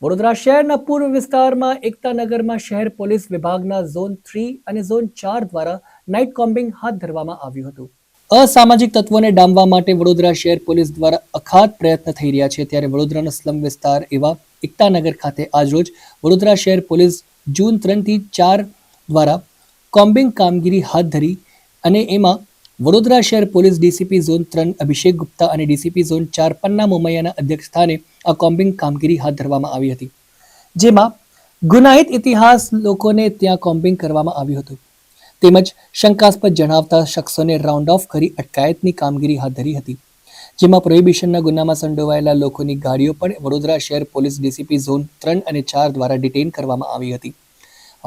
વડોદરા શહેરના પૂર્વ વિસ્તારમાં એકતાનગરમાં શહેર પોલીસ વિભાગના ઝોન 3 અને ઝોન 4 દ્વારા નાઇટ કોમ્બિંગ હાથ ધરવામાં આવ્યું હતું. અસામાજિક તત્વોને ડામવા માટે વડોદરા શહેર પોલીસ દ્વારા અખાત પ્રયત્ન થઈ રહ્યા છે. ત્યારે વડોદરાનો સ્લમ વિસ્તાર એવા એકતાનગર ખાતે આજરોજ વડોદરા શહેર પોલીસ જૂન 3 થી 4 દ્વારા કોમ્બિંગ કામગીરી હાથ ધરી અને એમાં વડોદરા શહેર પોલીસ ડીસીપી ઝોન 3 અભિષેક ગુપ્તા અને ડીસીપી ઝોન 4 પન્ના મોમૈયાના અધ્યક્ષસ્થાને આ કોમ્બિંગ કામગીરી હાથ ધરવામાં આવી હતી, જેમાં ગુનાહિત ઇતિહાસ લોકોને ત્યાં કોમ્બિંગ કરવામાં આવ્યું હતું તેમજ શંકાસ્પદ જણાવતા શખ્સોને રાઉન્ડ ઓફ કરી અટકાયતની કામગીરી હાથ ધરી હતી, જેમાં પ્રોહિબિશનના ગુનામાં સંડોવાયેલા લોકોની ગાડીઓ પણ વડોદરા શહેર પોલીસ ડીસીપી ઝોન 3 અને 4 દ્વારા ડિટેઇન કરવામાં આવી હતી.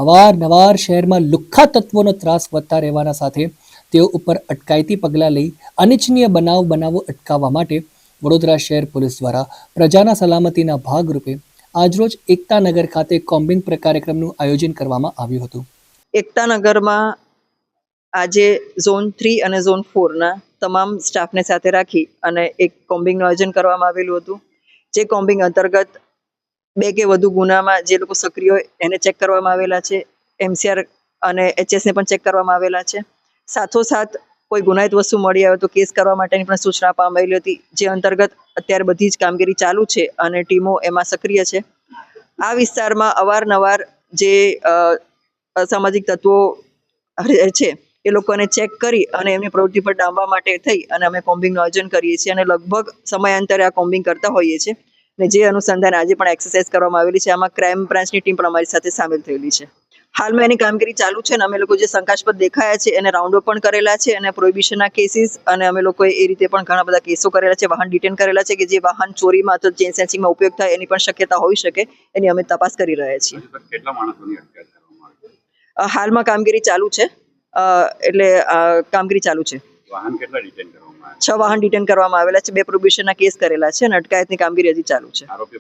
અવારનવાર શહેરમાં લુખ્ખા તત્વોનો ત્રાસ વધતા રહેવાના સાથે તેઓ ઉપર અટકાયતી પગલાં લઈ અનિચ્છનીય બનાવો અટકાવવા માટે વડોદરા શહેર પોલીસ દ્વારા પ્રજાના સલામતીના ભાગરૂપે આજરોજ એકતાનગર ખાતે કોમ્બિંગ કાર્યક્રમનું આયોજન કરવામાં આવ્યું હતું. એકતાનગરમાં આજે ઝોન 3 અને ઝોન 4 ના તમામ સ્ટાફને સાથે રાખી અને એક કોમ્બિંગનું આયોજન કરવામાં આવેલું હતું. જે કોમ્બિંગ અંતર્ગત 2 કે વધુ ગુનામાં જે લોકો સક્રિય હોય એને ચેક કરવામાં આવેલા છે. MCR અને HS ને પણ ચેક કરવામાં આવેલા છે. સાથોસાથ કોઈ ગુનાહિત વસ્તુ મળી આવે તો કેસ કરવા માટેની પણ સૂચના આપવામાં આવેલી હતી, જે અંતર્ગત અત્યારે બધી જ કામગીરી ચાલુ છે અને ટીમો એમાં સક્રિય છે. આ વિસ્તારમાં અવારનવાર જે અસામાજિક તત્વો છે એ લોકોને ચેક કરી અને એમની પ્રવૃત્તિ પર ડામવા માટે થઈ અને અમે કોમ્બિંગનું આયોજન કરીએ છીએ અને લગભગ સમયાંતરે આ કોમ્બિંગ કરતા હોઈએ છીએ. અને જે અનુસંધાન આજે પણ એક્સરસાઇઝ કરવામાં આવેલી છે, આમાં ક્રાઇમ બ્રાન્ચની ટીમ પણ અમારી સાથે સામેલ થયેલી છે. હાલમાં એની કામગીરી ચાલુ છે અને અમે લોકો જે શંકાસ્પદ દેખાયા છે એને રાઉન્ડ અપ પણ કરેલા છે અને પ્રોહિબિશનના કેસીસ અને અમે લોકોએ એ રીતે પણ ઘણા બધા કેસો કરેલા છે, વાહન ડિટેન કરેલા છે કે જે વાહન ચોરીમાં અથવા ચેન સ્નેચિંગમાં ઉપયોગ થાય એની પણ શક્યતા હોઈ શકે, એની અમે તપાસ કરી રહ્યા છીએ. કેટલા માણસોની અટકાયત કરવામાં આવી? હાલમાં કામગીરી ચાલુ છે, એટલે કામગીરી ચાલુ છે. વાહન કેટલા ડિટેન કરવામાં આવ્યા? 6 વાહન ડિટેન કરવામાં આવેલા છે, 2 પ્રોહિબિશનના કેસ કરેલા છે અને અટકાયતની કામગીરી હજી ચાલુ છે. આરોપી